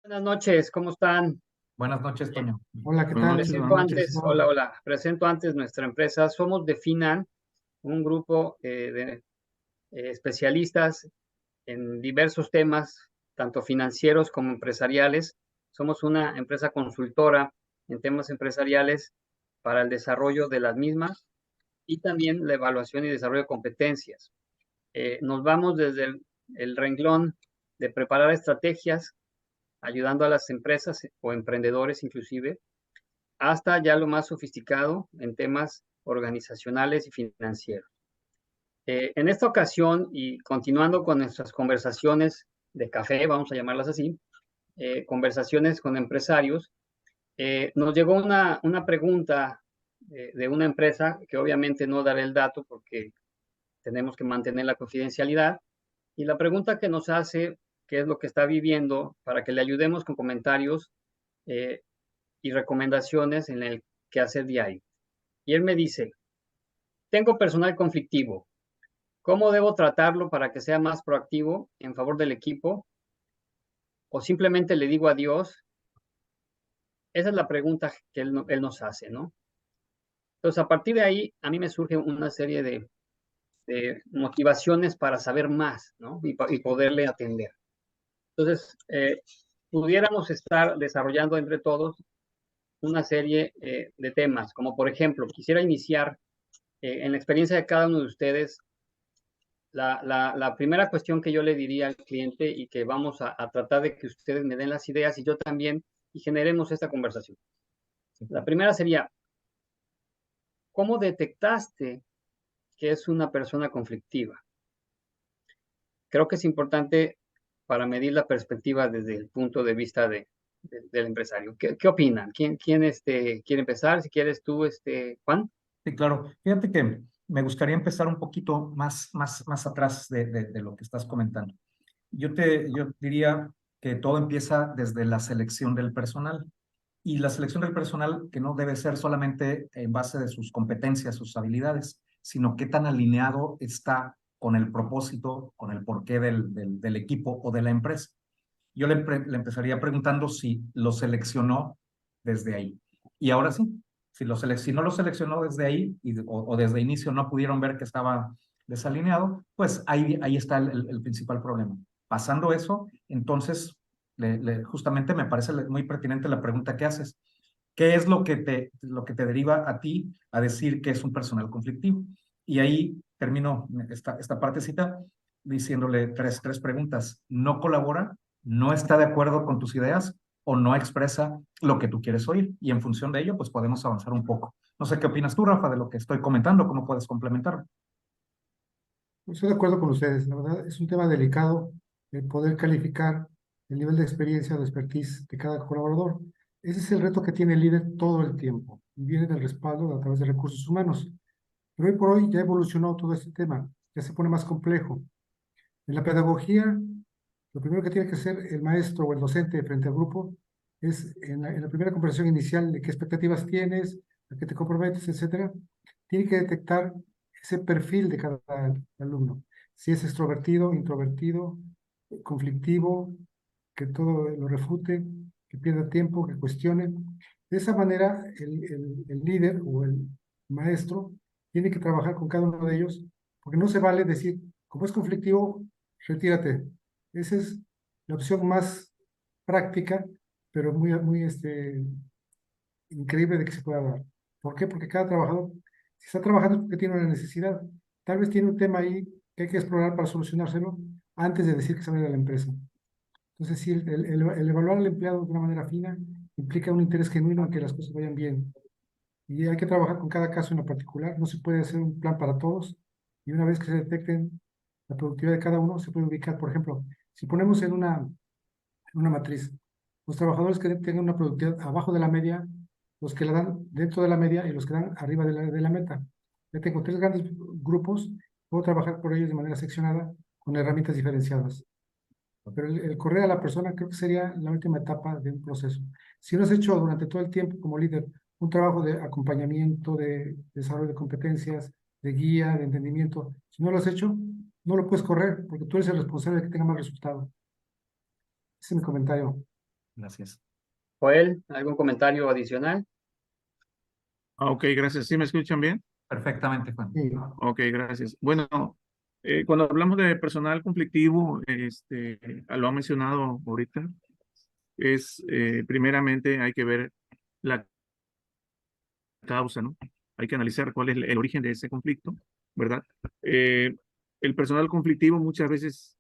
Buenas noches, ¿cómo están? Buenas noches, Eh, Toño. Hola, ¿qué Buenas tal? noches, buenas Presento noches. antes, hola, hola, presento antes nuestra empresa. Somos de Finan, un grupo de especialistas en diversos temas, tanto financieros como empresariales. Somos una empresa consultora en temas empresariales para el desarrollo de las mismas y también la evaluación y desarrollo de competencias. Nos vamos desde el renglón de preparar estrategias, ayudando a las empresas o emprendedores inclusive, hasta ya lo más sofisticado en temas organizacionales y financieros. En esta ocasión, y continuando con nuestras conversaciones de café, vamos a llamarlas así, conversaciones con empresarios, nos llegó una pregunta de una empresa que obviamente no daré el dato porque tenemos que mantener la confidencialidad, y la pregunta que nos hace, qué es lo que está viviendo, para que le ayudemos con comentarios eh, y recomendaciones en el quehacer diario. Y él me dice, tengo personal conflictivo, ¿cómo debo tratarlo para que sea más proactivo en favor del equipo? ¿O simplemente le digo adiós? Esa es la pregunta que él nos hace, ¿no? Entonces, a partir de ahí, a mí me surge una serie de motivaciones para saber más, ¿no? Y poderle atender. Entonces, pudiéramos estar desarrollando entre todos una serie de temas, como por ejemplo, quisiera iniciar en la experiencia de cada uno de ustedes. La primera cuestión que yo le diría al cliente y que vamos a tratar de que ustedes me den las ideas y yo también y generemos esta conversación. La primera sería, ¿cómo detectaste que es una persona conflictiva? Creo que es importante para medir la perspectiva desde el punto de vista del empresario. ¿Qué opinan? ¿Quién quiere empezar? Si quieres tú, Juan. Sí, claro. Fíjate que me gustaría empezar un poquito más atrás de lo que estás comentando. Yo diría que todo empieza desde la selección del personal. Y la selección del personal que no debe ser solamente en base de sus competencias, sus habilidades, sino qué tan alineado está con el propósito, con el porqué del equipo o de la empresa. Yo le empezaría preguntando si lo seleccionó desde ahí. Y ahora sí, si no lo seleccionó desde ahí o desde inicio no pudieron ver que estaba desalineado, pues ahí está el principal problema. Pasando eso, entonces, justamente me parece muy pertinente la pregunta que haces. ¿Qué es lo que te deriva a ti a decir que es un personal conflictivo? Y ahí termino esta partecita diciéndole tres preguntas. ¿No colabora? ¿No está de acuerdo con tus ideas? ¿O no expresa lo que tú quieres oír? Y en función de ello, pues podemos avanzar un poco. No sé qué opinas tú, Rafa, de lo que estoy comentando, cómo puedes complementarlo. Estoy de acuerdo con ustedes. La verdad es un tema delicado el poder calificar el nivel de experiencia o de expertise de cada colaborador. Ese es el reto que tiene el líder todo el tiempo y viene del respaldo a través de recursos humanos. Pero hoy por hoy ya evolucionó todo este tema, ya se pone más complejo. En la pedagogía, lo primero que tiene que hacer el maestro o el docente frente al grupo es en la primera conversación inicial de qué expectativas tienes, a qué te comprometes, etcétera, tiene que detectar ese perfil de cada alumno. Si es extrovertido, introvertido, conflictivo, que todo lo refute, que pierda tiempo, que cuestione. De esa manera, el líder o el maestro tiene que trabajar con cada uno de ellos, porque no se vale decir, como es conflictivo, retírate. Esa es la opción más práctica, pero muy increíble de que se pueda dar. ¿Por qué? Porque cada trabajador, si está trabajando es porque tiene una necesidad. Tal vez tiene un tema ahí que hay que explorar para solucionárselo antes de decir que se vaya de la empresa. Entonces, sí, el evaluar al empleado de una manera fina implica un interés genuino en que las cosas vayan bien. Y hay que trabajar con cada caso en lo particular. No se puede hacer un plan para todos. Y una vez que se detecten la productividad de cada uno, se puede ubicar, por ejemplo, si ponemos en una matriz, los trabajadores que tengan una productividad abajo de la media, los que la dan dentro de la media y los que dan arriba de la meta. Ya tengo tres grandes grupos, puedo trabajar por ellos de manera seccionada con herramientas diferenciadas. Pero el correr a la persona creo que sería la última etapa de un proceso. Si no has hecho durante todo el tiempo como líder un trabajo de acompañamiento, de desarrollo de competencias, de guía, de entendimiento, si no lo has hecho, no lo puedes correr porque tú eres el responsable de que tenga más resultado. Ese es mi comentario. Gracias. Joel, ¿algún comentario adicional? Ok, gracias. ¿Sí me escuchan bien? Perfectamente, Juan. Sí. Ok, gracias. Bueno, cuando hablamos de personal conflictivo, lo ha mencionado ahorita, primeramente hay que ver la causa, ¿no? Hay que analizar cuál es el origen de ese conflicto, ¿verdad? El personal conflictivo muchas veces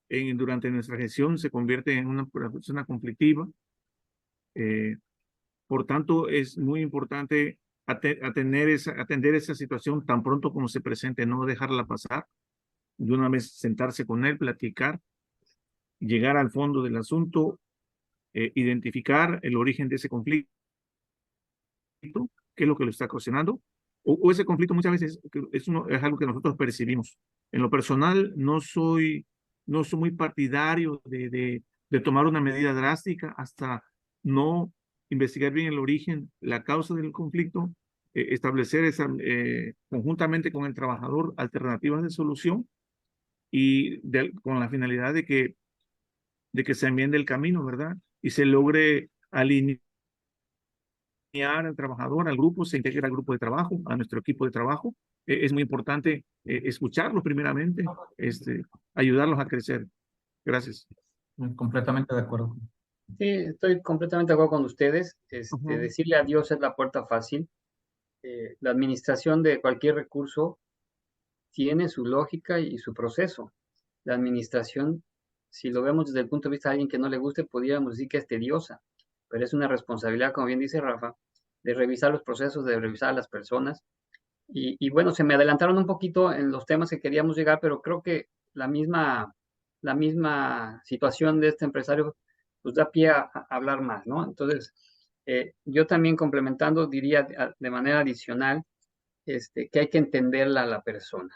durante nuestra gestión se convierte en una persona conflictiva. Por tanto, es muy importante atender esa situación tan pronto como se presente, no dejarla pasar. De una vez sentarse con él, platicar, llegar al fondo del asunto, identificar el origen de ese conflicto, qué es lo que lo está ocasionando, o ese conflicto muchas veces es algo que nosotros percibimos. En lo personal, no soy muy partidario de tomar una medida drástica hasta no investigar bien el origen, la causa del conflicto, establecer conjuntamente con el trabajador alternativas de solución y con la finalidad de que se enmiende el camino, ¿verdad? Y se logre alinear al trabajador, al grupo, se integra al grupo de trabajo, a nuestro equipo de trabajo. Es muy importante escucharlos primeramente, ayudarlos a crecer. Gracias. Completamente de acuerdo. Sí, estoy completamente de acuerdo con ustedes. Ujú. Decirle adiós es la puerta fácil. La administración de cualquier recurso tiene su lógica y su proceso. La administración, si lo vemos desde el punto de vista de alguien que no le guste, podríamos decir que es tediosa, pero es una responsabilidad, como bien dice Rafa, de revisar los procesos, de revisar a las personas. Y bueno, se me adelantaron un poquito en los temas que queríamos llegar, pero creo que la misma situación de este empresario pues da pie a hablar más, ¿no? Entonces, yo también complementando diría de manera adicional que hay que entenderla a la persona.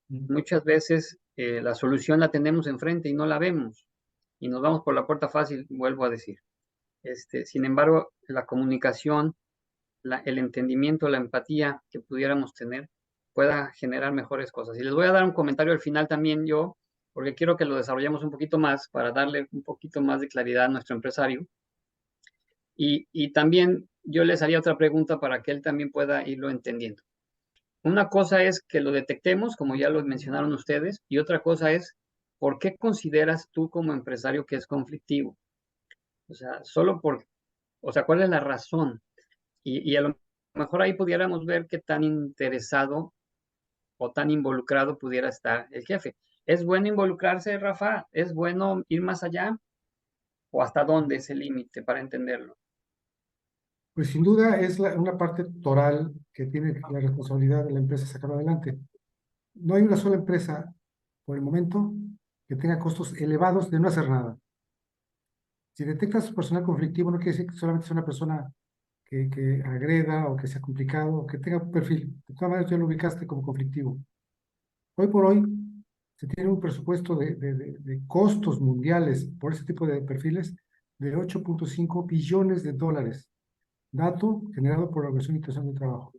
Muchas veces la solución la tenemos enfrente y no la vemos y nos vamos por la puerta fácil, vuelvo a decir. Sin embargo, la comunicación, el entendimiento, la empatía que pudiéramos tener pueda generar mejores cosas. Y les voy a dar un comentario al final también yo, porque quiero que lo desarrollemos un poquito más para darle un poquito más de claridad a nuestro empresario. Y también yo les haría otra pregunta para que él también pueda irlo entendiendo. Una cosa es que lo detectemos, como ya lo mencionaron ustedes, y otra cosa es, ¿por qué consideras tú como empresario que es conflictivo? O sea, ¿cuál es la razón? Y a lo mejor ahí pudiéramos ver qué tan interesado o tan involucrado pudiera estar el jefe. ¿Es bueno involucrarse, Rafa? ¿Es bueno ir más allá? ¿O hasta dónde es el límite para entenderlo? Pues sin duda es una parte toral que tiene la responsabilidad de la empresa sacar adelante. No hay una sola empresa por el momento que tenga costos elevados de no hacer nada. Si detectas personal conflictivo, no quiere decir que solamente sea una persona que agreda o que sea complicado o que tenga un perfil. De todas maneras, ya lo ubicaste como conflictivo. Hoy por hoy se tiene un presupuesto de costos mundiales por ese tipo de perfiles de 8.5 billones de dólares, dato generado por la Organización Internacional del Trabajo.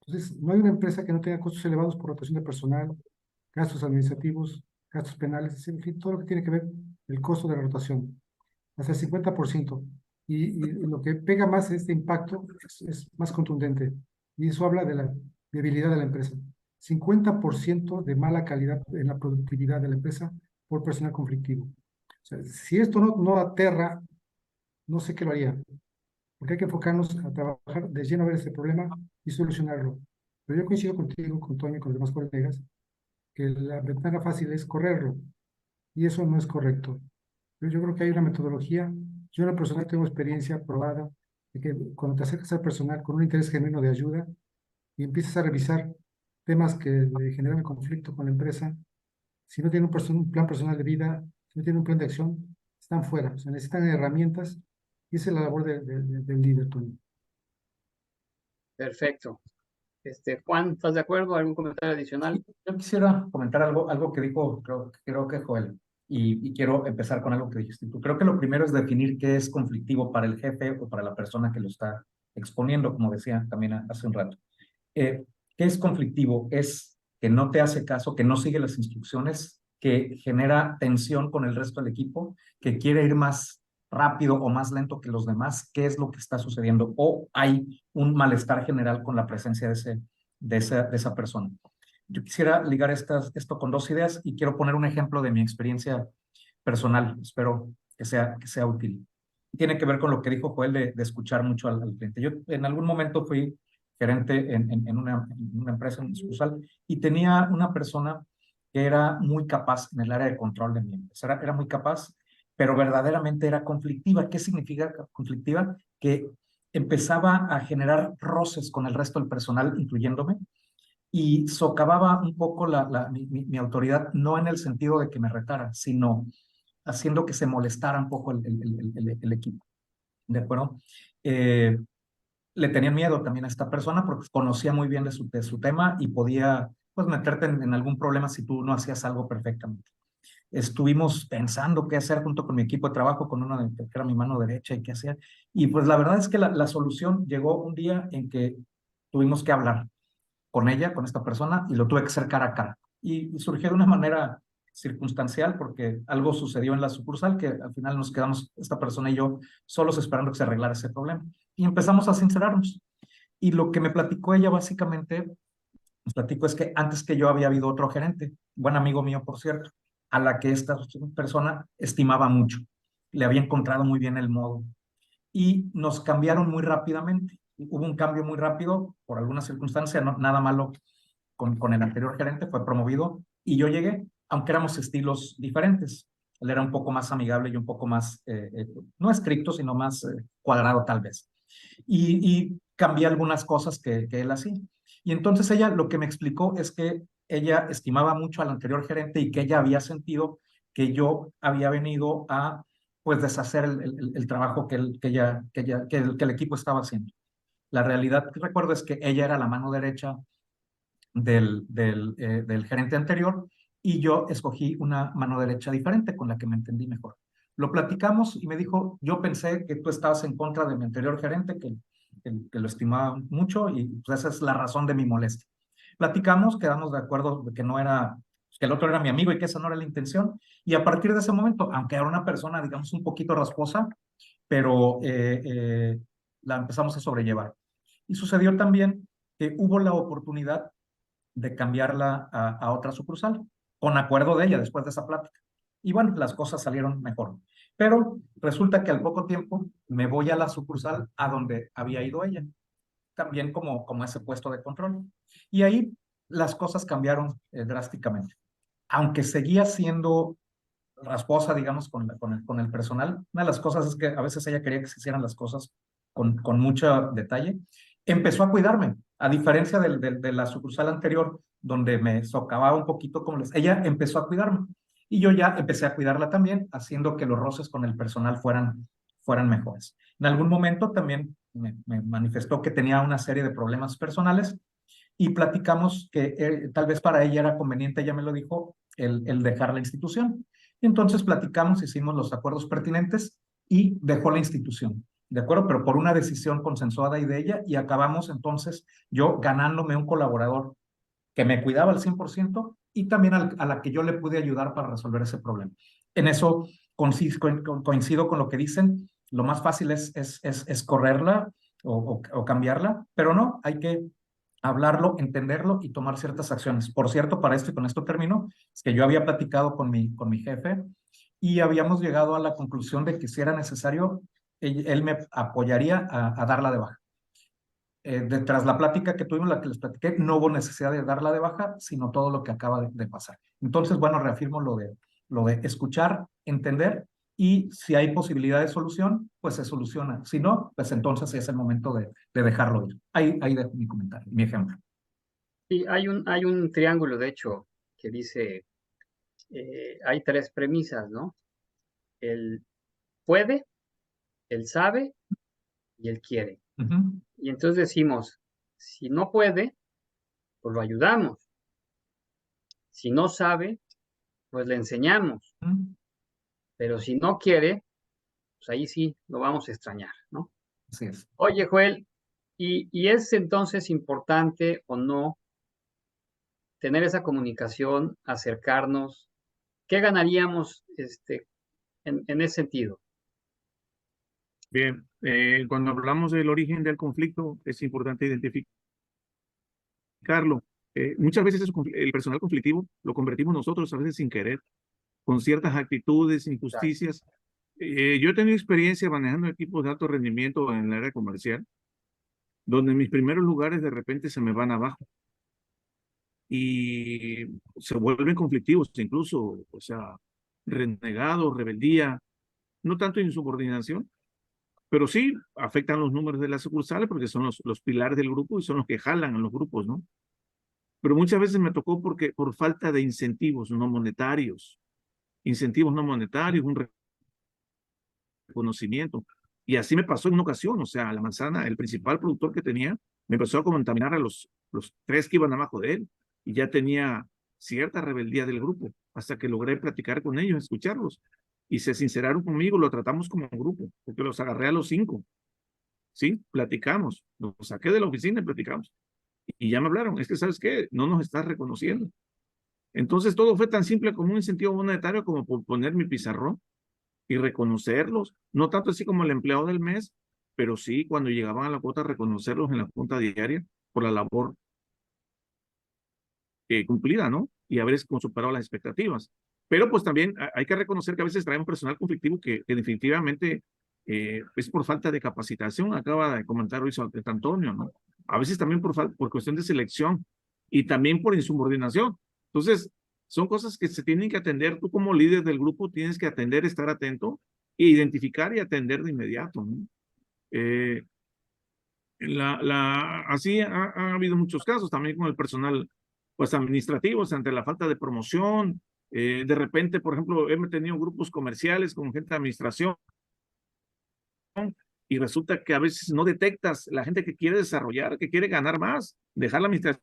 Entonces, no hay una empresa que no tenga costos elevados por rotación de personal, gastos administrativos, gastos penales, en fin, todo lo que tiene que ver el costo de la rotación, hasta el 50%. Y lo que pega más este impacto es más contundente. Y eso habla de la debilidad de la empresa. 50% de mala calidad en la productividad de la empresa por personal conflictivo. O sea, si esto no aterra, no sé qué lo haría, porque hay que enfocarnos a trabajar de lleno a ver ese problema y solucionarlo. Pero yo coincido contigo, con Toño y con los demás colegas, que la ventana fácil es correrlo, y eso no es correcto. Pero yo creo que hay una metodología. Yo en lo personal tengo experiencia probada de que cuando te acercas al personal con un interés genuino de ayuda y empiezas a revisar temas que le generan conflicto con la empresa, si no tienen un plan personal de vida, si no tienen un plan de acción, están fuera. O sea, necesitan herramientas y esa es la labor del líder, Tony. Perfecto. Juan, ¿estás de acuerdo? ¿Algún comentario adicional? Yo quisiera comentar algo que dijo, creo que Joel, y quiero empezar con algo que dijiste tú. Creo que lo primero es definir qué es conflictivo para el jefe o para la persona que lo está exponiendo, como decía también hace un rato. ¿Qué es conflictivo? Es que no te hace caso, que no sigue las instrucciones, que genera tensión con el resto del equipo, que quiere ir más rápido o más lento que los demás, ¿qué es lo que está sucediendo? O hay un malestar general con la presencia de esa persona. Yo quisiera ligar esto con dos ideas y quiero poner un ejemplo de mi experiencia personal. Espero que sea útil. Tiene que ver con lo que dijo Joel de escuchar mucho al cliente. Yo en algún momento fui gerente en una empresa, en una sucursal, y tenía una persona que era muy capaz en el área de control de miembros. Era muy capaz, pero verdaderamente era conflictiva. ¿Qué significa conflictiva? Que empezaba a generar roces con el resto del personal, incluyéndome, y socavaba un poco mi autoridad, no en el sentido de que me retara, sino haciendo que se molestara un poco el equipo. ¿De acuerdo? Le tenían miedo también a esta persona porque conocía muy bien de su tema y podía pues meterte en algún problema si tú no hacías algo perfectamente. Estuvimos pensando qué hacer junto con mi equipo de trabajo, con una que era mi mano derecha y qué hacer. Y pues la verdad es que la solución llegó un día en que tuvimos que hablar con ella, con esta persona, y lo tuve que hacer cara a cara. Y surgió de una manera circunstancial porque algo sucedió en la sucursal que al final nos quedamos, esta persona y yo, solos esperando que se arreglara ese problema. Y empezamos a sincerarnos. Y lo que me platicó ella básicamente, nos platicó es que antes que yo había habido otro gerente, buen amigo mío, por cierto, a la que esta persona estimaba mucho. Le había encontrado muy bien el modo. Y nos cambiaron muy rápidamente. Hubo un cambio muy rápido por alguna circunstancia, no, nada malo con el anterior gerente, fue promovido y yo llegué, aunque éramos estilos diferentes. Él era un poco más amigable y un poco más, no estricto, sino más cuadrado tal vez. Y cambié algunas cosas que él hacía. Y entonces ella lo que me explicó es que ella estimaba mucho al anterior gerente y que ella había sentido que yo había venido a pues deshacer el trabajo que el equipo estaba haciendo. La realidad que recuerdo es que ella era la mano derecha del gerente anterior y yo escogí una mano derecha diferente con la que me entendí mejor. Lo platicamos y me dijo, yo pensé que tú estabas en contra de mi anterior gerente, que lo estimaba mucho y pues esa es la razón de mi molestia. Platicamos, quedamos de acuerdo de que no era, que el otro era mi amigo y que esa no era la intención. Y a partir de ese momento, aunque era una persona, digamos, un poquito rasposa, pero la empezamos a sobrellevar. Y sucedió también que hubo la oportunidad de cambiarla a otra sucursal, con acuerdo de ella después de esa plática. Y bueno, las cosas salieron mejor. Pero resulta que al poco tiempo me voy a la sucursal a donde había ido ella, también como ese puesto de control. Y ahí las cosas cambiaron drásticamente. Aunque seguía siendo rasposa, digamos, con el personal, una de las cosas es que a veces ella quería que se hicieran las cosas con mucho detalle. Empezó a cuidarme, a diferencia de la sucursal anterior, donde me socavaba un poquito, ella empezó a cuidarme. Y yo ya empecé a cuidarla también, haciendo que los roces con el personal fueran mejores. En algún momento también me manifestó que tenía una serie de problemas personales y platicamos que tal vez para ella era conveniente, ella me lo dijo, el dejar la institución. Y entonces platicamos, hicimos los acuerdos pertinentes y dejó la institución. ¿De acuerdo? Pero por una decisión consensuada y de ella, y acabamos entonces yo ganándome un colaborador que me cuidaba al 100% y también a la que yo le pude ayudar para resolver ese problema. En eso coincido con lo que dicen, lo más fácil es correrla o cambiarla, pero no, hay que hablarlo, entenderlo y tomar ciertas acciones. Por cierto, para esto y con esto termino, es que yo había platicado con mi jefe y habíamos llegado a la conclusión de que si era necesario, él me apoyaría a darla de baja. Tras la plática que tuvimos, la que les platiqué, no hubo necesidad de darla de baja, sino todo lo que acaba de pasar. Entonces, bueno, reafirmo lo de escuchar, entender y si hay posibilidad de solución, pues se soluciona. Si no, pues entonces es el momento de dejarlo ir. Ahí dejo mi comentario, mi ejemplo. Sí, hay un triángulo, de hecho, que dice, hay tres premisas, ¿no? Él puede, él sabe y él quiere. Y entonces decimos, si no puede, pues lo ayudamos. Si no sabe, pues le enseñamos. Pero si no quiere, pues ahí sí lo vamos a extrañar, ¿no? Así es. Oye, Joel, ¿y es entonces importante o no tener esa comunicación, acercarnos? ¿Qué ganaríamos en ese sentido? Bien, cuando hablamos del origen del conflicto, es importante identificarlo. Muchas veces el personal conflictivo lo convertimos nosotros, a veces sin querer, con ciertas actitudes, injusticias. Yo he tenido experiencia manejando equipos de alto rendimiento en el área comercial, donde mis primeros lugares de repente se me van abajo y se vuelven conflictivos, incluso, o sea, renegados, rebeldía, no tanto insubordinación, pero sí afectan los números de las sucursales porque son los pilares del grupo y son los que jalan a los grupos, ¿no? Pero muchas veces me tocó porque por falta de incentivos no monetarios, un reconocimiento. Y así me pasó en una ocasión, o sea, la manzana, el principal productor que tenía, me empezó a contaminar a los tres que iban abajo de él y ya tenía cierta rebeldía del grupo, hasta que logré platicar con ellos, escucharlos y se sinceraron conmigo, lo tratamos como un grupo, porque los agarré a los 5, ¿sí? Platicamos, los saqué de la oficina y platicamos. Y ya me hablaron, es que, ¿sabes qué? No nos estás reconociendo. Entonces todo fue tan simple como un incentivo monetario como por poner mi pizarrón y reconocerlos, no tanto así como el empleado del mes, pero sí cuando llegaban a la cuota reconocerlos en la junta diaria por la labor cumplida, ¿no? Y haber superado las expectativas. Pero pues también hay que reconocer que a veces traemos personal conflictivo que definitivamente es por falta de capacitación, acaba de comentar hoy Antonio, ¿no? A veces también por cuestión de selección y también por insubordinación. Entonces, son cosas que se tienen que atender. Tú como líder del grupo tienes que atender, estar atento e identificar y atender de inmediato, ¿no? Eh, así ha habido muchos casos también con el personal pues administrativos ante la falta de promoción. De repente, por ejemplo, hemos tenido grupos comerciales con gente de administración y resulta que a veces no detectas la gente que quiere desarrollar, que quiere ganar más, dejar la administración,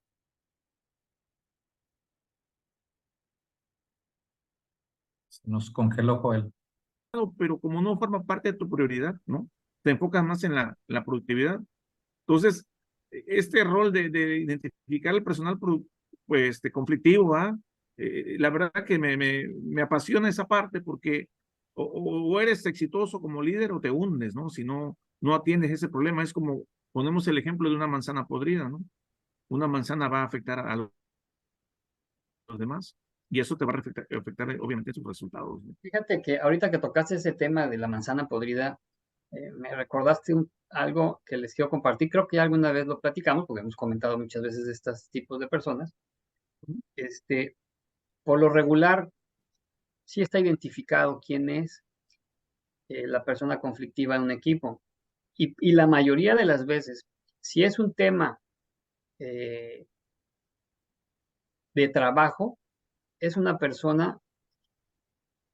Nos congeló Joel. pero como no forma parte de tu prioridad, ¿no? Te enfocas más en la productividad. Entonces, este rol de identificar el personal pues, conflictivo, ¿va? La verdad que me apasiona esa parte porque o eres exitoso como líder o te hundes, ¿no? Si no atiendes ese problema, es como ponemos el ejemplo de una manzana podrida, ¿no? Una manzana va a afectar a los demás y eso te va a afectar obviamente sus resultados, ¿no? Fíjate que ahorita que tocaste ese tema de la manzana podrida, me recordaste algo que les quiero compartir. Creo que ya alguna vez lo platicamos, porque hemos comentado muchas veces de estos tipos de personas. Por lo regular, sí está identificado quién es la persona conflictiva en un equipo. Y la mayoría de las veces, si es un tema eh, de trabajo, es una persona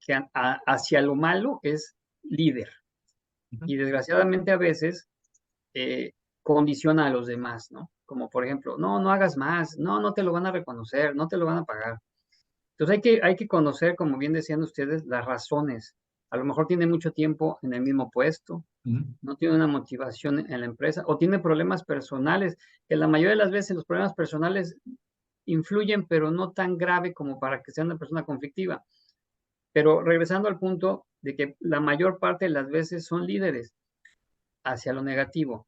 que hacia lo malo es líder. Y desgraciadamente a veces condiciona a los demás, ¿no? Como por ejemplo, no hagas más, no te lo van a reconocer, no te lo van a pagar. Entonces hay que conocer, como bien decían ustedes, las razones. A lo mejor tiene mucho tiempo en el mismo puesto, no tiene una motivación en la empresa o tiene problemas personales, que la mayoría de las veces los problemas personales influyen, pero no tan grave como para que sea una persona conflictiva. Pero regresando al punto de que la mayor parte de las veces son líderes hacia lo negativo.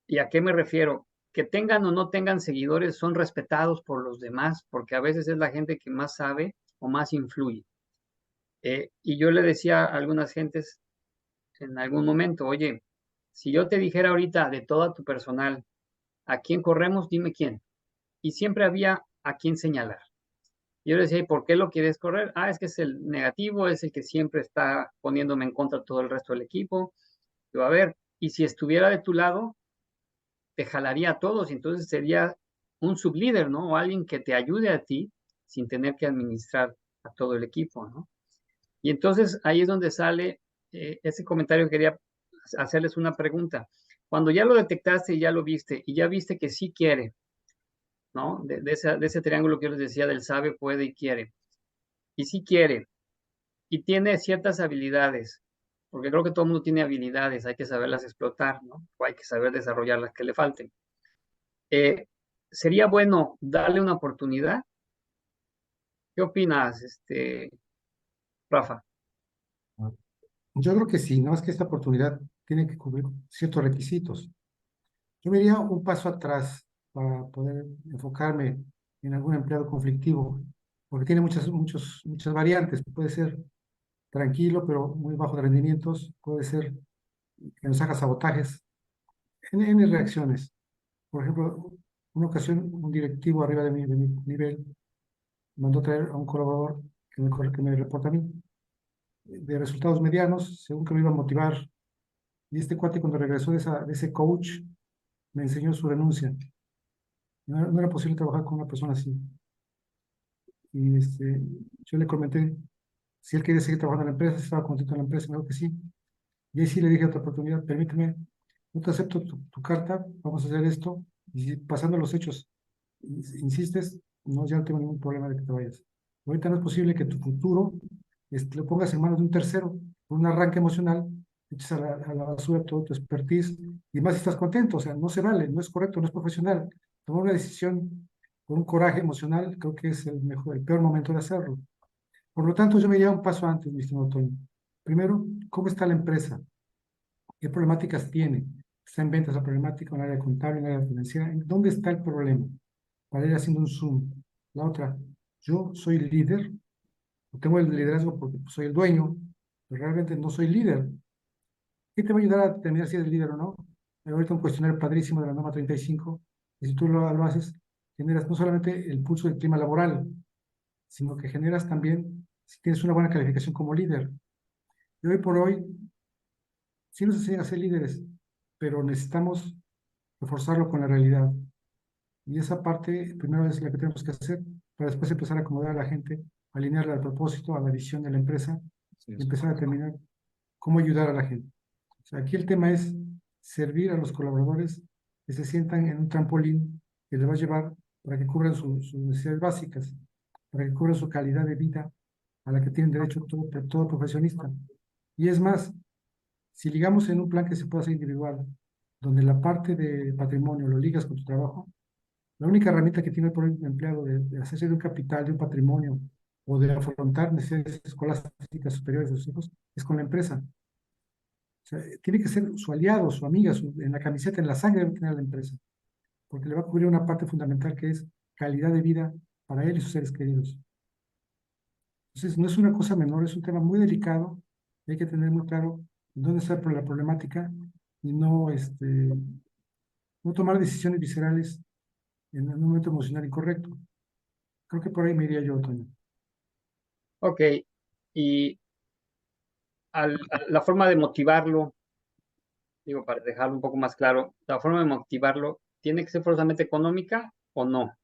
¿Y a qué me refiero? Que tengan o no tengan seguidores, son respetados por los demás, porque a veces es la gente que más sabe o más influye. Y yo le decía a algunas gentes en algún momento, oye, si yo te dijera ahorita de todo tu personal, ¿a quién corremos? Dime quién. Y siempre había a quién señalar. Yo le decía, ¿y por qué lo quieres correr? Ah, es que es el negativo, es el que siempre está poniéndome en contra todo el resto del equipo. Yo, a ver, y si estuviera de tu lado, te jalaría a todos, y entonces sería un sublíder, ¿no? O alguien que te ayude a ti sin tener que administrar a todo el equipo, ¿no? Y entonces ahí es donde sale ese comentario que quería hacerles una pregunta. Cuando ya lo detectaste y ya lo viste, y ya viste que sí quiere, ¿no? De ese triángulo que yo les decía del sabe, puede y quiere. Y sí quiere, y tiene ciertas habilidades, porque creo que todo el mundo tiene habilidades, hay que saberlas explotar, ¿no? O hay que saber desarrollar las que le falten. ¿Sería bueno darle una oportunidad? ¿Qué opinas, Rafa? Yo creo que sí, no es que esta oportunidad tiene que cubrir ciertos requisitos. Yo me iría un paso atrás para poder enfocarme en algún empleado conflictivo, porque tiene muchas variantes. Puede ser tranquilo, pero muy bajo de rendimientos. Puede ser que nos haga sabotajes en reacciones. Por ejemplo, una ocasión un directivo arriba de mi nivel mandó traer a un colaborador que me reporta a mí, de resultados medianos, según que lo iba a motivar. Y este cuate cuando regresó de ese coach, me enseñó su renuncia. No era posible trabajar con una persona así. Y yo le comenté si él quería seguir trabajando en la empresa, si estaba contento en la empresa, me dijo que sí. Y ahí sí le dije otra oportunidad, permíteme, no te acepto tu carta, vamos a hacer esto. Y si pasando los hechos, insistes, no, ya no tengo ningún problema de que te vayas. Ahorita no es posible que tu futuro lo pongas en manos de un tercero por un arranque emocional, eches a la basura todo tu expertise y más si estás contento, o sea, no se vale, no es correcto, no es profesional. Tomar una decisión con un coraje emocional creo que es el peor momento de hacerlo. Por lo tanto, yo me iría un paso antes, mi estimado Toño. Primero, ¿cómo está la empresa? ¿Qué problemáticas tiene? ¿Está en ventas la problemática, en el área contable, en el área financiera? ¿Dónde está el problema? Para ir haciendo un zoom. La otra, yo soy líder, tengo el liderazgo porque soy el dueño, pero realmente no soy líder. ¿Qué te va a ayudar a determinar si eres líder o no? Hay ahorita un cuestionario padrísimo de la norma 35, y si tú lo haces, generas no solamente el pulso del clima laboral, sino que generas también, si tienes una buena calificación como líder. Y hoy por hoy, sí nos enseñan a ser líderes, pero necesitamos reforzarlo con la realidad. Y esa parte, primero es la que tenemos que hacer, para después empezar a acomodar a la gente, alinearla al propósito, a la visión de la empresa, Así y es. empezar a determinar cómo ayudar a la gente. O sea, aquí el tema es servir a los colaboradores que se sientan en un trampolín que les va a llevar para que cubran sus necesidades básicas, para que cubran su calidad de vida a la que tienen derecho todo profesionista. Y es más, si ligamos en un plan que se pueda hacer individual, donde la parte de patrimonio lo ligas con tu trabajo, la única herramienta que tiene por el empleado de hacerse de un capital, de un patrimonio o de afrontar necesidades escolásticas superiores de sus hijos es con la empresa. O sea, tiene que ser su aliado, su amiga, en la camiseta, en la sangre debe tener la empresa, porque le va a cubrir una parte fundamental que es calidad de vida para él y sus seres queridos. Entonces, no es una cosa menor, es un tema muy delicado, y hay que tener muy claro dónde está la problemática y no tomar decisiones viscerales en un momento emocional incorrecto. Creo que por ahí me iría yo, Toño. Ok, y la forma de motivarlo, digo, para dejarlo un poco más claro, la forma de motivarlo tiene que ser forzosamente económica o no.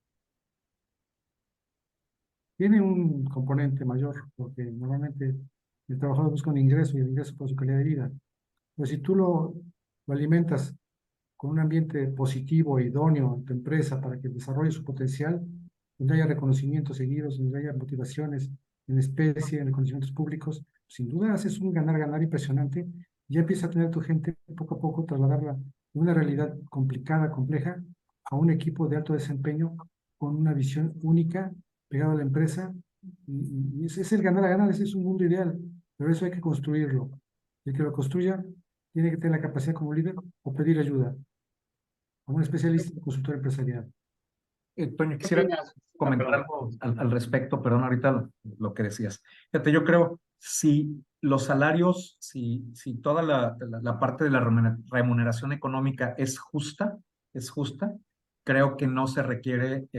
Tiene un componente mayor, porque normalmente el trabajador busca un ingreso y el ingreso por su calidad de vida. Pues si tú lo alimentas con un ambiente positivo e idóneo en tu empresa para que desarrolle su potencial, donde haya reconocimientos seguidos, donde haya motivaciones en especie, en reconocimientos públicos, sin duda haces un ganar-ganar impresionante y ya empieza a tener tu gente poco a poco trasladarla de una realidad complicada, compleja, a un equipo de alto desempeño con una visión única pegado a la empresa y ese es el ganar-ganar, ese es un mundo ideal, pero eso hay que construirlo. El que lo construya tiene que tener la capacidad como líder o pedir ayuda a un especialista en consultor empresarial. Toño, ¿Qué quisiera opinas? Ah, comentar perdón. algo al respecto, perdón, ahorita lo que decías. Fíjate, yo creo, si los salarios, si toda la parte de la remuneración económica es justa, creo que no se requiere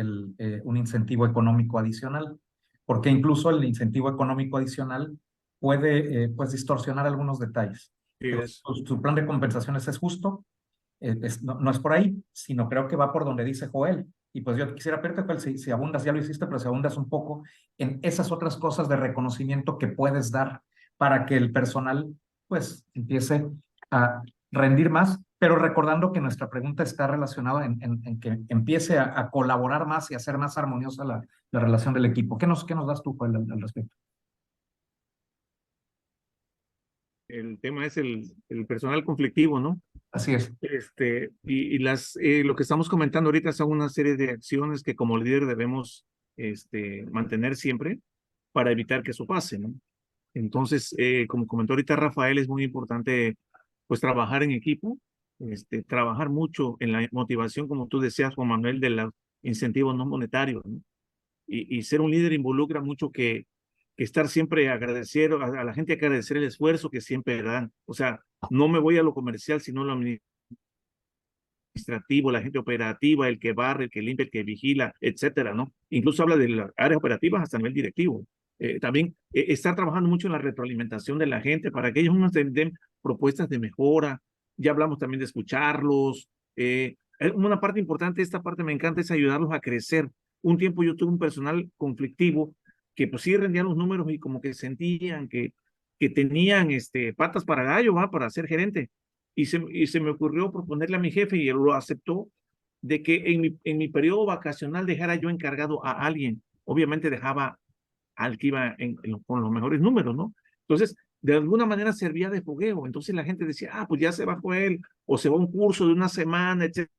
un incentivo económico adicional, porque incluso el incentivo económico adicional puede pues, distorsionar algunos detalles. Sí, Digo, su plan de compensaciones es justo, no es por ahí, sino creo que va por donde dice Joel. Y pues yo quisiera pedirte, Joel, si abundas, ya lo hiciste, pero si abundas un poco en esas otras cosas de reconocimiento que puedes dar para que el personal pues empiece a rendir más, pero recordando que nuestra pregunta está relacionada en que empiece a colaborar más y a hacer más armoniosa la relación del equipo. ¿Qué nos das tú, Joel, al respecto? el tema es el personal conflictivo, ¿no? Así es. Lo que estamos comentando ahorita son una serie de acciones que como líder debemos mantener siempre para evitar que eso pase, ¿no? Entonces, como comentó ahorita Rafael, es muy importante pues trabajar en equipo, trabajar mucho en la motivación, como tú decías, Juan Manuel, de los incentivos no monetarios, ¿no? Y ser un líder involucra mucho que estar siempre agradecer a la gente, agradecer el esfuerzo que siempre dan. O sea, no me voy a lo comercial, sino a lo administrativo, la gente operativa, el que barre, el que limpia, el que vigila, etcétera, ¿no? Incluso habla de las áreas operativas hasta a nivel directivo. También estar trabajando mucho en la retroalimentación de la gente para que ellos nos den propuestas de mejora. Ya hablamos también de escucharlos. Una parte importante, esta parte me encanta, es ayudarlos a crecer. Un tiempo yo tuve un personal conflictivo que pues sí rendían los números y como que sentían que tenían patas para gallo, ¿va? Para ser gerente. Y se me ocurrió proponerle a mi jefe, y él lo aceptó, de que en mi periodo vacacional dejara yo encargado a alguien. Obviamente dejaba al que iba con los mejores números, ¿no? Entonces, de alguna manera servía de fogueo. Entonces la gente decía, ah, pues ya se va con él, o se va a un curso de una semana, etcétera,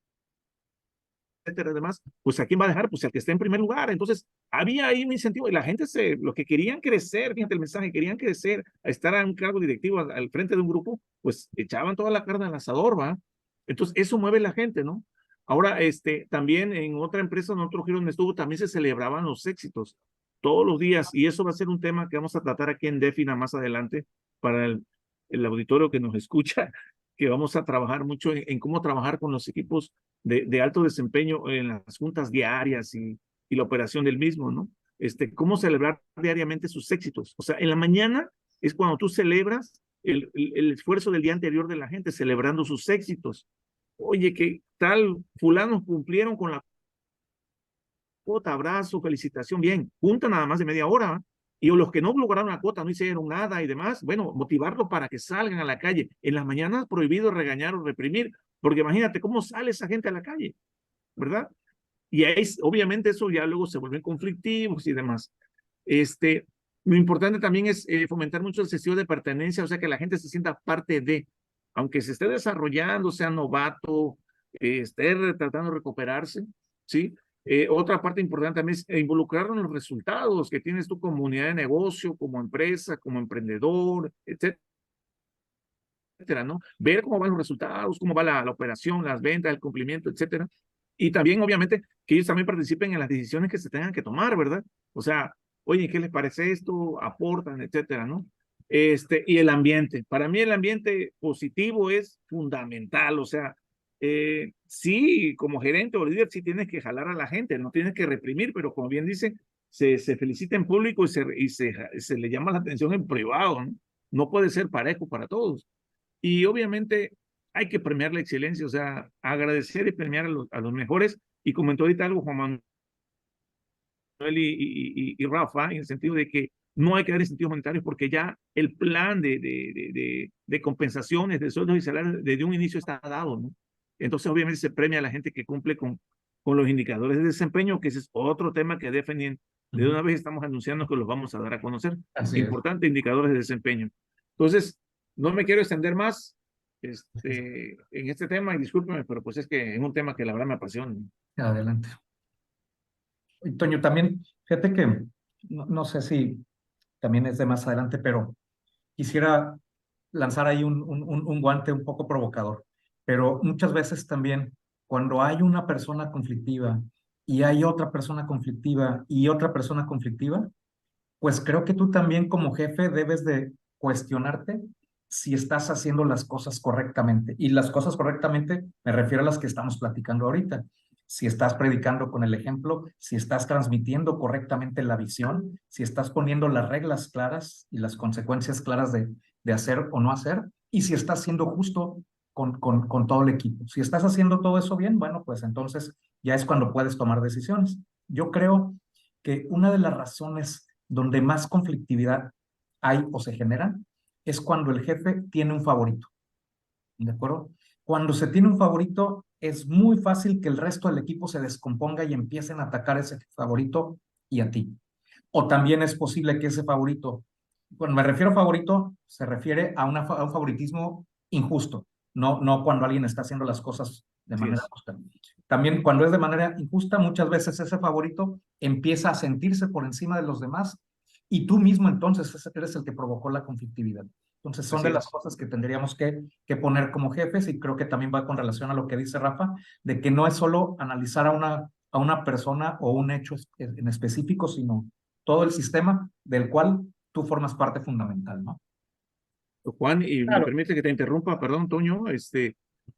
además, pues ¿a quién va a dejar? Pues al que esté en primer lugar. Entonces, había ahí un incentivo y la gente, los que querían crecer, fíjate el mensaje, querían crecer, a estar a un cargo directivo al frente de un grupo, pues echaban toda la carne al asador, ¿va? Entonces, eso mueve la gente, ¿no? Ahora, también en otra empresa, en otro giro donde estuvo, también se celebraban los éxitos todos los días, y eso va a ser un tema que vamos a tratar aquí en Defina más adelante para el auditorio que nos escucha, que vamos a trabajar mucho en cómo trabajar con los equipos de alto desempeño en las juntas diarias y la operación del mismo, ¿no? Cómo celebrar diariamente sus éxitos. O sea, en la mañana es cuando tú celebras el esfuerzo del día anterior de la gente, celebrando sus éxitos. Oye, ¿qué tal? Fulanos cumplieron con la cuota, abrazo, felicitación, bien, junta nada más de media hora, y los que no lograron la cuota, no hicieron nada y demás, bueno, motivarlos para que salgan a la calle. En las mañanas prohibido regañar o reprimir, porque imagínate cómo sale esa gente a la calle, ¿verdad? Y ahí, obviamente, eso ya luego se vuelven conflictivos y demás. Lo importante también es fomentar mucho el sentido de pertenencia, o sea, que la gente se sienta parte de, aunque se esté desarrollando, sea novato, esté tratando de recuperarse, ¿sí? Otra parte importante también es involucrar en los resultados que tienes tu comunidad de negocio, como empresa, como emprendedor, etcétera, ¿no? Ver cómo van los resultados, cómo va la operación, las ventas, el cumplimiento, etcétera. Y también, obviamente, que ellos también participen en las decisiones que se tengan que tomar, ¿verdad? O sea, oye, ¿qué les parece esto? Aportan, etcétera, ¿no? Y el ambiente. Para mí el ambiente positivo es fundamental, o sea, sí, como gerente o líder, sí tienes que jalar a la gente, no tienes que reprimir, pero como bien dice, se felicita en público y se le llama la atención en privado, ¿no? No puede ser parejo para todos. Y obviamente hay que premiar la excelencia, o sea, agradecer y premiar a los mejores. Y comentó ahorita algo Juan Manuel y Rafa, en el sentido de que no hay que dar incentivos monetarios porque ya el plan de compensaciones, de sueldos y salarios desde un inicio está dado, ¿no? Entonces, obviamente se premia a la gente que cumple con los indicadores de desempeño, que ese es otro tema que defendían. De una vez estamos anunciando que los vamos a dar a conocer. Así es. Importante, indicadores de desempeño. Entonces, no me quiero extender más en este tema, y discúlpeme, pero pues es que es un tema que la verdad me apasiona. Adelante. Y Toño, también, fíjate que no sé si también es de más adelante, pero quisiera lanzar ahí un guante un poco provocador. Pero muchas veces también, cuando hay una persona conflictiva y hay otra persona conflictiva y otra persona conflictiva, pues creo que tú también como jefe debes de cuestionarte si estás haciendo las cosas correctamente. Y las cosas correctamente me refiero a las que estamos platicando ahorita. Si estás predicando con el ejemplo, si estás transmitiendo correctamente la visión, si estás poniendo las reglas claras y las consecuencias claras de hacer o no hacer, y si estás siendo justo con todo el equipo. Si estás haciendo todo eso bien, bueno, pues entonces ya es cuando puedes tomar decisiones. Yo creo que una de las razones donde más conflictividad hay o se genera es cuando el jefe tiene un favorito. ¿De acuerdo? Cuando se tiene un favorito, es muy fácil que el resto del equipo se descomponga y empiecen a atacar ese favorito y a ti. O también es posible que ese favorito, cuando me refiero a favorito, se refiere a un favoritismo injusto, no cuando alguien está haciendo las cosas de manera justa. También cuando es de manera injusta, muchas veces ese favorito empieza a sentirse por encima de los demás y tú mismo entonces eres el que provocó la conflictividad. Entonces son Así de las es. cosas que tendríamos que poner como jefes, y creo que también va con relación a lo que dice Rafa, de que no es solo analizar a una persona o un hecho en específico, sino todo el sistema del cual tú formas parte fundamental, ¿no? Juan, y me Claro, permite que te interrumpa, perdón, Toño,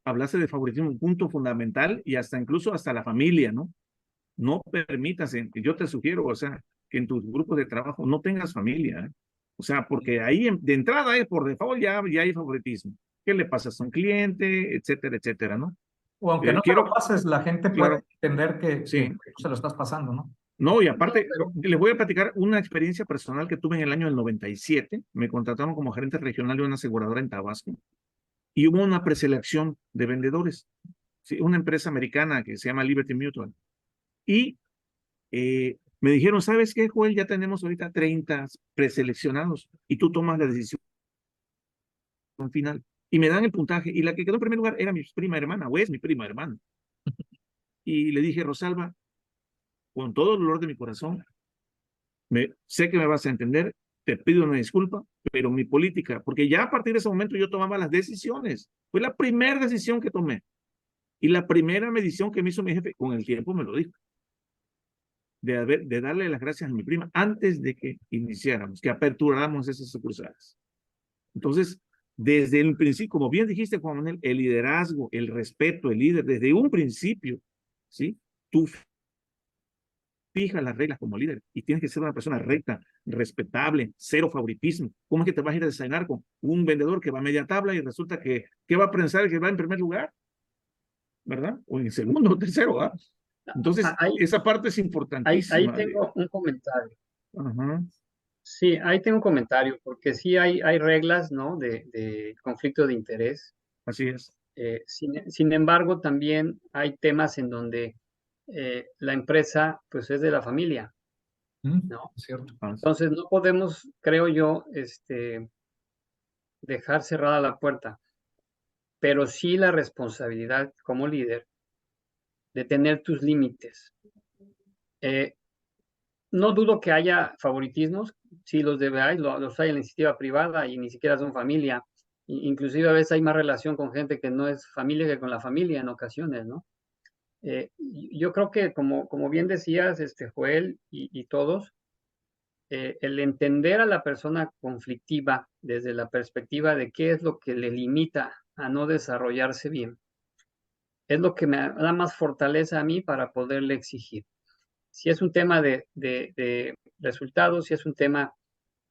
hablaste de favoritismo, un punto fundamental y hasta incluso hasta la familia, ¿no? No permitas, yo te sugiero, o sea, que en tus grupos de trabajo no tengas familia, ¿eh? O sea, porque ahí de entrada, por default, ya hay favoritismo. ¿Qué le pasa a un cliente, etcétera, etcétera, ¿no? O aunque no te lo Quiero, pases, la gente puede claro, entender que sí. tú se lo estás pasando, ¿no? No, y no, aparte, pero les voy a platicar una experiencia personal que tuve en el año del 97. Me contrataron como gerente regional de una aseguradora en Tabasco y hubo una preselección de vendedores. Sí, una empresa americana que se llama Liberty Mutual. Y me dijeron, ¿sabes qué, Joel? Ya tenemos ahorita 30 preseleccionados y tú tomas la decisión final. Y me dan el puntaje. Y la que quedó en primer lugar era mi prima hermana, o es mi prima hermana. Y le dije, Rosalba, con todo el dolor de mi corazón, sé que me vas a entender, te pido una disculpa, pero mi política, porque ya a partir de ese momento yo tomaba las decisiones. Fue la primera decisión que tomé. Y la primera medición que me hizo mi jefe, con el tiempo me lo dijo, de darle las gracias a mi prima antes de que iniciáramos, que aperturáramos esas sucursales. Entonces, desde el principio, como bien dijiste, Juan Manuel, el liderazgo, el respeto, el líder, desde un principio, ¿sí? Tú fijas las reglas como líder y tienes que ser una persona recta, respetable, cero favoritismo. ¿Cómo es que te vas a ir a desayunar con un vendedor que va a media tabla y resulta que va a pensar que va en primer lugar, ¿verdad? O en segundo o tercero, ¿ah? Entonces, ahí, esa parte es ahí importantísima. tengo un comentario. Ajá, Sí, ahí tengo un comentario, porque sí hay reglas, ¿no? De conflicto de interés. así es. Sin embargo, también hay temas en donde la empresa, pues, es de la familia, ¿no? Es cierto. Entonces, no podemos, creo yo, dejar cerrada la puerta, pero sí la responsabilidad como líder de tener tus límites. Eh, no dudo que haya favoritismos, sí los debe hay, los hay en la iniciativa privada y ni siquiera son familia. Inclusive a veces hay más relación con gente que no es familia que con la familia en ocasiones, ¿no? Yo creo que como bien decías, Joel y todos, el entender a la persona conflictiva desde la perspectiva de qué es lo que le limita a no desarrollarse bien, es lo que me da más fortaleza a mí para poderle exigir. Si es un tema de resultados, si es un tema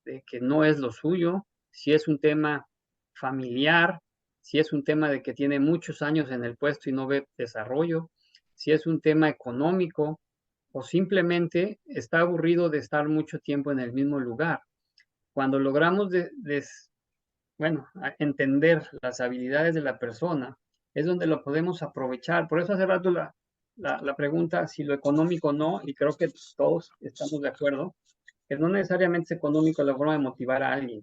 de que no es lo suyo, si es un tema familiar, si es un tema de que tiene muchos años en el puesto y no ve desarrollo, si es un tema económico o simplemente está aburrido de estar mucho tiempo en el mismo lugar. Cuando logramos bueno, entender las habilidades de la persona, es donde lo podemos aprovechar. Por eso hace rato la pregunta si lo económico o no, y creo que todos estamos de acuerdo, que no necesariamente es económico la forma de motivar a alguien.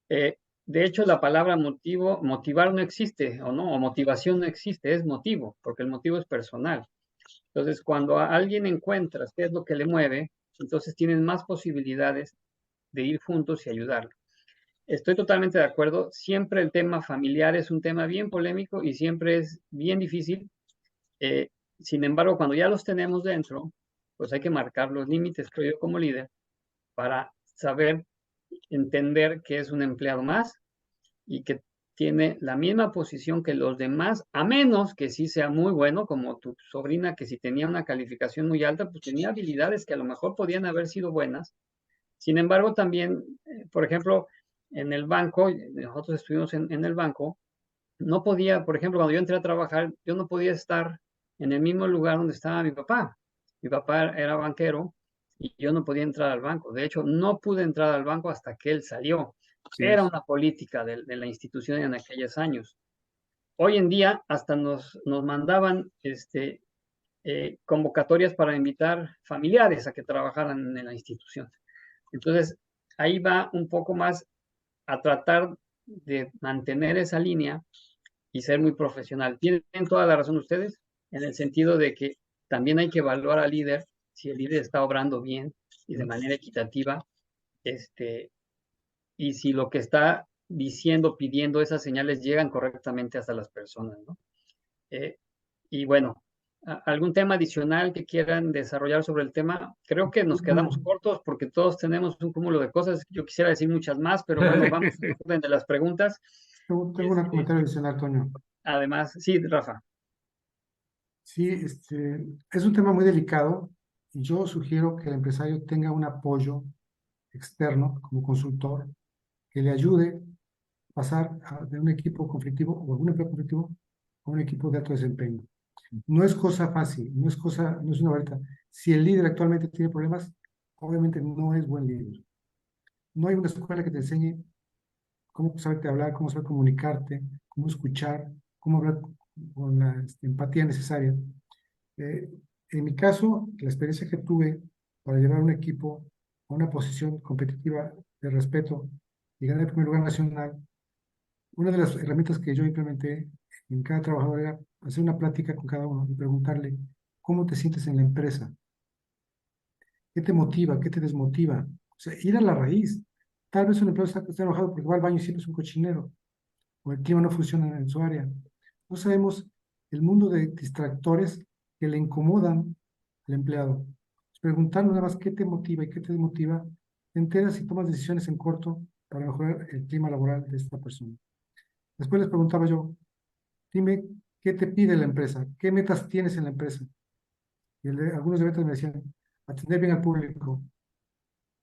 De hecho, la palabra motivar no existe, o no, o motivación no existe, es motivo, porque el motivo es personal. Entonces, cuando a alguien encuentras qué es lo que le mueve, entonces tienes más posibilidades de ir juntos y ayudarlo. Estoy totalmente de acuerdo. Siempre el tema familiar es un tema bien polémico y siempre es bien difícil. Eh, Sin embargo, cuando ya los tenemos dentro, pues hay que marcar los límites, creo yo, como líder, para saber entender que es un empleado más y que tiene la misma posición que los demás, a menos que sí sea muy bueno, como tu sobrina, que si tenía una calificación muy alta, pues tenía habilidades que a lo mejor podían haber sido buenas. Sin embargo, también, por ejemplo, en el banco, nosotros estuvimos en el banco, no podía, por ejemplo, cuando yo entré a trabajar, yo no podía estar en el mismo lugar donde estaba mi papá. Mi papá era banquero y yo no podía entrar al banco. De hecho, no pude entrar al banco hasta que él salió. Así Era es. una política de la institución en aquellos años. Hoy en día hasta nos mandaban convocatorias para invitar familiares a que trabajaran en la institución. Entonces, ahí va un poco más a tratar de mantener esa línea y ser muy profesional. Tienen toda la razón ustedes en el sentido de que también hay que evaluar al líder si el líder está obrando bien y de manera equitativa y si lo que está diciendo, pidiendo esas señales llegan correctamente hasta las personas, ¿no? Y bueno, ¿algún tema adicional que quieran desarrollar sobre el tema? Creo que nos quedamos cortos porque todos tenemos un cúmulo de cosas. Yo quisiera decir muchas más, pero bueno, vamos en orden de las preguntas. Tengo un comentario adicional, Toño. Además, sí, Rafa. Sí, es un tema muy delicado y yo sugiero que el empresario tenga un apoyo externo como consultor que le ayude a pasar de un equipo conflictivo o algún empleo conflictivo a un equipo de alto desempeño. No es cosa fácil, no es una varita. Si el líder actualmente tiene problemas, obviamente no es buen líder. No hay una escuela que te enseñe cómo saberte hablar, cómo saber comunicarte, cómo escuchar, cómo hablar con la empatía necesaria. Eh, en mi caso, la experiencia que tuve para llevar un equipo a una posición competitiva de respeto y ganar el primer lugar nacional, una de las herramientas que yo implementé en cada trabajador era hacer una plática con cada uno y preguntarle cómo te sientes en la empresa, qué te motiva, qué te desmotiva. O sea, ir a la raíz. Tal vez un empleado está enojado porque va al baño y siempre es un cochinero, o el clima no funciona en su área. No sabemos el mundo de distractores que le incomodan al empleado. Preguntarle nada más qué te motiva y qué te desmotiva, te enteras y tomas decisiones en corto para mejorar el clima laboral de esta persona. Después les preguntaba yo, dime qué te pide la empresa, qué metas tienes en la empresa. Y algunos de metas me decían, atender bien al público,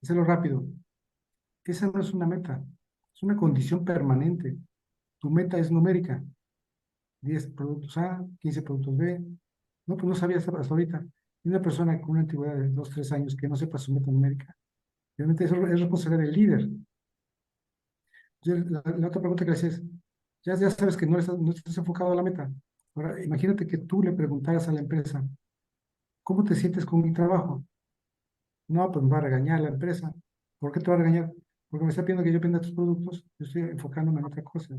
hacerlo rápido. Esa no es una meta, es una condición permanente. Tu meta es numérica, 10 productos A, 15 productos B. No, pues no sabía hasta ahorita. Y una persona con una antigüedad de 2, 3 años que no sepa su meta numérica, realmente eso es responsabilidad del líder. La otra pregunta que le hacía es, ya sabes que no estás enfocado a la meta. Ahora, imagínate que tú le preguntaras a la empresa, ¿cómo te sientes con mi trabajo? No, pues me va a regañar la empresa. ¿Por qué te va a regañar? Porque me está pidiendo que yo venda tus productos, yo estoy enfocándome en otra cosa.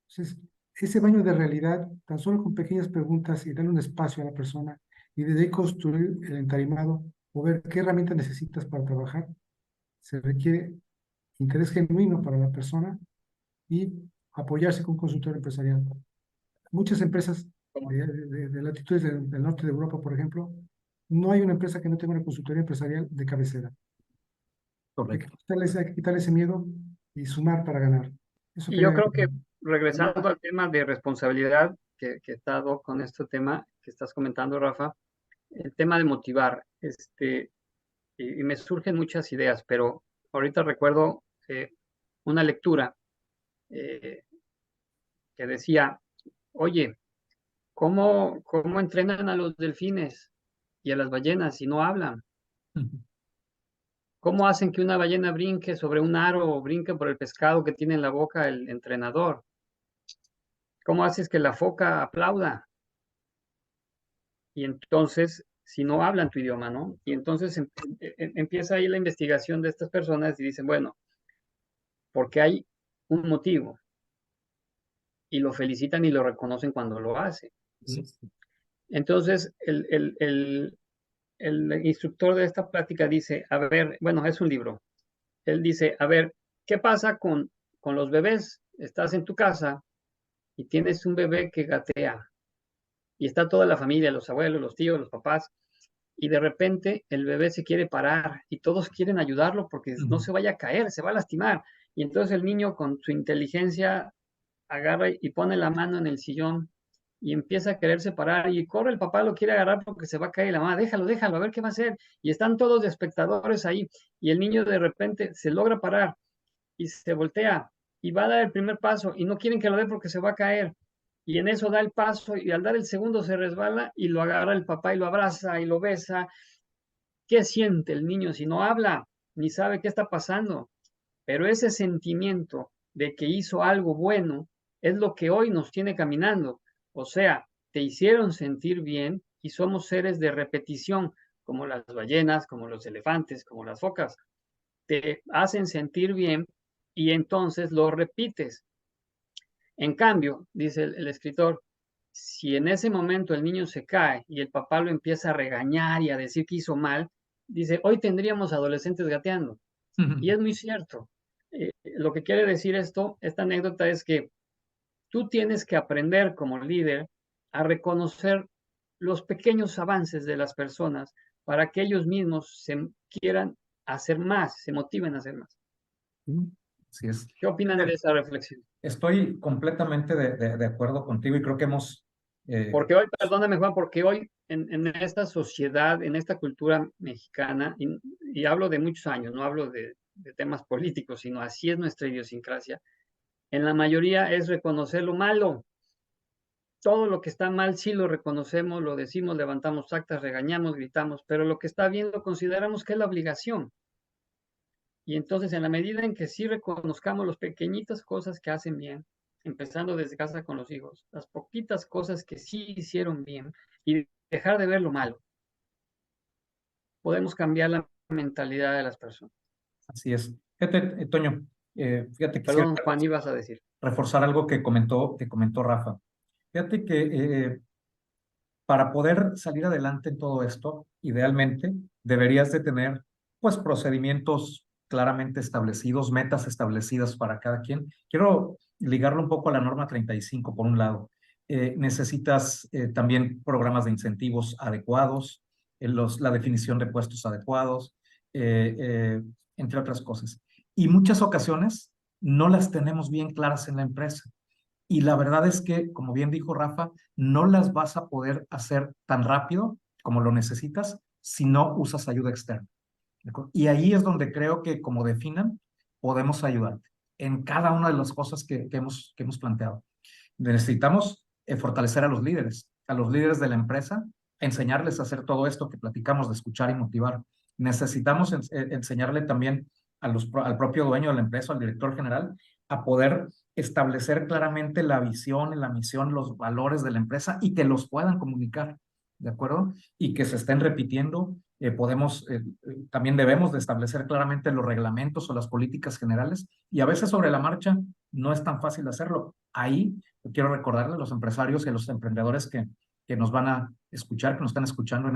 Entonces, ese baño de realidad, tan solo con pequeñas preguntas y darle un espacio a la persona y de ahí construir el entarimado o ver qué herramienta necesitas para trabajar, se requiere interés genuino para la persona y apoyarse con un consultor empresarial. Muchas empresas de latitudes del norte de Europa, por ejemplo, no hay una empresa que no tenga una consultoría empresarial de cabecera. Correcto. Hay que quitarle ese miedo y sumar para ganar. Eso Y yo quería... creo que regresando al tema de responsabilidad que he estado con este tema que estás comentando, Rafa, el tema de motivar, y me surgen muchas ideas, pero ahorita recuerdo una lectura eh, que decía, oye, ¿cómo entrenan a los delfines y a las ballenas si no hablan? ¿Cómo hacen que una ballena brinque sobre un aro o brinque por el pescado que tiene en la boca el entrenador? ¿Cómo haces que la foca aplauda? Y entonces, si no hablan tu idioma, ¿no? Y entonces empieza ahí la investigación de estas personas y dicen, bueno, porque hay un motivo y lo felicitan y lo reconocen cuando lo hace. Sí. Entonces, el instructor de esta plática dice, a ver, bueno, es un libro. Él dice, a ver, ¿qué pasa con los bebés? Estás en tu casa y tienes un bebé que gatea y está toda la familia, los abuelos, los tíos, los papás, y de repente el bebé se quiere parar y todos quieren ayudarlo porque no se vaya a caer, se va a lastimar. Y entonces el niño con su inteligencia agarra y pone la mano en el sillón y empieza a quererse parar y corre el papá, lo quiere agarrar porque se va a caer y la mamá, déjalo, a ver qué va a hacer. Y están todos de espectadores ahí y el niño de repente se logra parar y se voltea y va a dar el primer paso y no quieren que lo dé porque se va a caer. Y en eso da el paso y al dar el segundo se resbala y lo agarra el papá y lo abraza y lo besa. ¿Qué siente el niño si no habla ni sabe qué está pasando? Pero ese sentimiento de que hizo algo bueno es lo que hoy nos tiene caminando. O sea, te hicieron sentir bien y somos seres de repetición, como las ballenas, como los elefantes, como las focas. Te hacen sentir bien y entonces lo repites. En cambio, dice el escritor, si en ese momento el niño se cae y el papá lo empieza a regañar y a decir que hizo mal, dice, hoy tendríamos adolescentes gateando. Y es muy cierto. Lo que quiere decir esta anécdota es que tú tienes que aprender como líder a reconocer los pequeños avances de las personas para que ellos mismos se quieran hacer más, se motiven a hacer más. Así es. ¿Qué opinan de esa reflexión? Estoy completamente de acuerdo contigo y creo que hemos... Porque hoy, perdóname Juan, porque hoy en esta sociedad, en esta cultura mexicana, y hablo de muchos años, no hablo de temas políticos, sino así es nuestra idiosincrasia, en la mayoría es reconocer lo malo. Todo lo que está mal sí lo reconocemos, lo decimos, levantamos actas, regañamos, gritamos, pero lo que está bien lo consideramos que es la obligación. Y entonces, en la medida en que sí reconozcamos las pequeñitas cosas que hacen bien, empezando desde casa con los hijos, las poquitas cosas que sí hicieron bien y dejar de ver lo malo, podemos cambiar la mentalidad de las personas. Así es. Fíjate, Toño, fíjate, quisiera Perdón, Juan, ibas a decir. reforzar algo que comentó Rafa. Fíjate que para poder salir adelante en todo esto, idealmente deberías de tener pues procedimientos claramente establecidos, metas establecidas para cada quien. Quiero ligarlo un poco a la norma 35 por un lado. Necesitas también programas de incentivos adecuados, la definición de puestos adecuados, entre otras cosas. Y muchas ocasiones no las tenemos bien claras en la empresa. Y la verdad es que, como bien dijo Rafa, no las vas a poder hacer tan rápido como lo necesitas si no usas ayuda externa. Y ahí es donde creo que, como definan, podemos ayudarte en cada una de las cosas que hemos planteado. Necesitamos fortalecer a los líderes de la empresa, enseñarles a hacer todo esto que platicamos de escuchar y motivar. Necesitamos enseñarle también al propio dueño de la empresa, al director general, a poder establecer claramente la visión, la misión, los valores de la empresa y que los puedan comunicar, ¿de acuerdo? Y que se estén repitiendo. También debemos de establecer claramente los reglamentos o las políticas generales y a veces sobre la marcha no es tan fácil hacerlo. Ahí quiero recordarle a los empresarios y a los emprendedores que nos van a escuchar, que nos están escuchando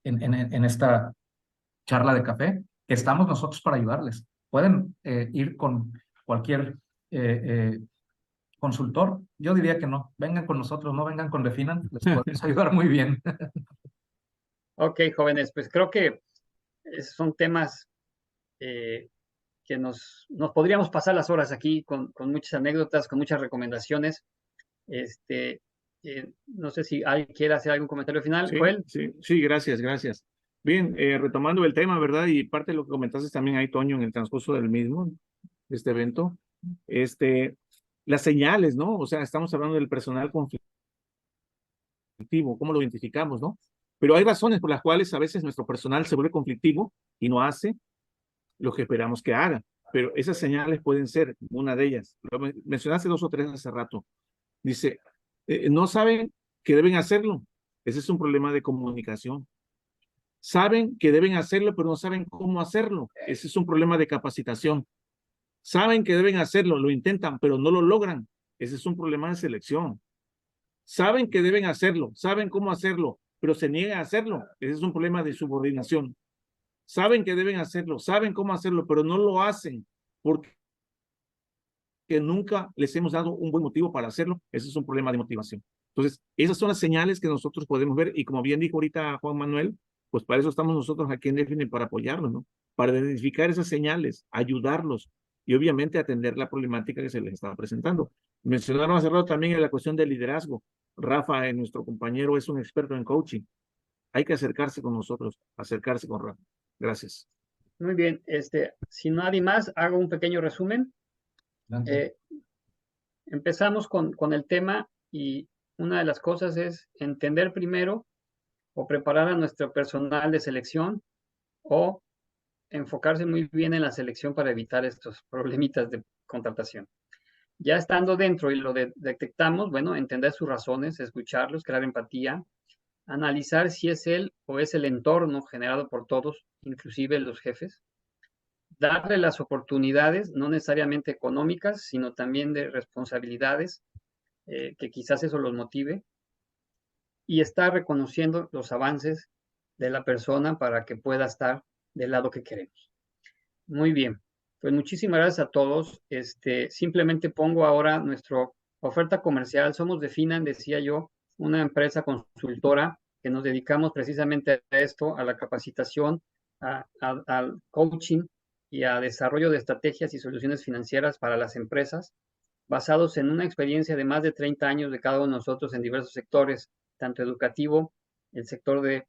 en esta charla de café, que estamos nosotros para ayudarles. Pueden ir con cualquier consultor. Yo diría que no, vengan con nosotros, no vengan con Definan, les podemos ayudar muy bien. Ok, jóvenes, pues creo que son temas que nos podríamos pasar las horas aquí con muchas anécdotas, con muchas recomendaciones. No sé si alguien quiere hacer algún comentario final. Sí, Joel. sí, gracias, gracias. Bien, retomando el tema, ¿verdad? Y parte de lo que comentaste también ahí, Toño, en el transcurso del mismo, de este evento, las señales, ¿no? O sea, estamos hablando del personal conflictivo, cómo lo identificamos, ¿no? Pero hay razones por las cuales a veces nuestro personal se vuelve conflictivo y no hace lo que esperamos que haga. Pero esas señales pueden ser una de ellas. Lo mencionaste 2 o 3 hace rato. Dice, no saben que deben hacerlo. Ese es un problema de comunicación. Saben que deben hacerlo, pero no saben cómo hacerlo. Ese es un problema de capacitación. Saben que deben hacerlo, lo intentan, pero no lo logran. Ese es un problema de selección. Saben que deben hacerlo, saben cómo hacerlo, pero se niegan a hacerlo. Ese es un problema de subordinación. Saben que deben hacerlo, saben cómo hacerlo, pero no lo hacen porque nunca les hemos dado un buen motivo para hacerlo. Ese es un problema de motivación. Entonces, esas son las señales que nosotros podemos ver y como bien dijo ahorita Juan Manuel, pues para eso estamos nosotros aquí en Define, para apoyarlos, ¿no? Para identificar esas señales, ayudarlos y obviamente atender la problemática que se les está presentando. Mencionaron hace rato también la cuestión del liderazgo. Rafa, nuestro compañero, es un experto en coaching. Hay que acercarse con nosotros, acercarse con Rafa. Gracias. Muy bien. Si nadie más, hago un pequeño resumen. Empezamos con el tema y una de las cosas es entender primero o preparar a nuestro personal de selección o enfocarse muy bien en la selección para evitar estos problemitas de contratación. Ya estando dentro y lo detectamos, bueno, entender sus razones, escucharlos, crear empatía, analizar si es él o es el entorno generado por todos, inclusive los jefes, darle las oportunidades, no necesariamente económicas, sino también de responsabilidades, que quizás eso los motive, y estar reconociendo los avances de la persona para que pueda estar del lado que queremos. Muy bien. Pues muchísimas gracias a todos. Simplemente pongo ahora nuestra oferta comercial. Somos de Finan, decía yo, una empresa consultora que nos dedicamos precisamente a esto, a la capacitación, al coaching y a desarrollo de estrategias y soluciones financieras para las empresas, basados en una experiencia de más de 30 años de cada uno de nosotros en diversos sectores, tanto educativo, el sector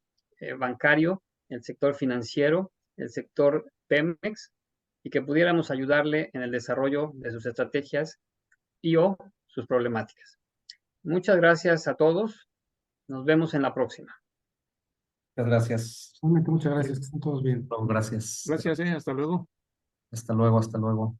bancario, el sector financiero, el sector Pemex, y que pudiéramos ayudarle en el desarrollo de sus estrategias y o sus problemáticas. Muchas gracias a todos. Nos vemos en la próxima. Muchas gracias. Realmente muchas gracias, que estén todos bien. Gracias. Gracias, hasta luego. Hasta luego, hasta luego.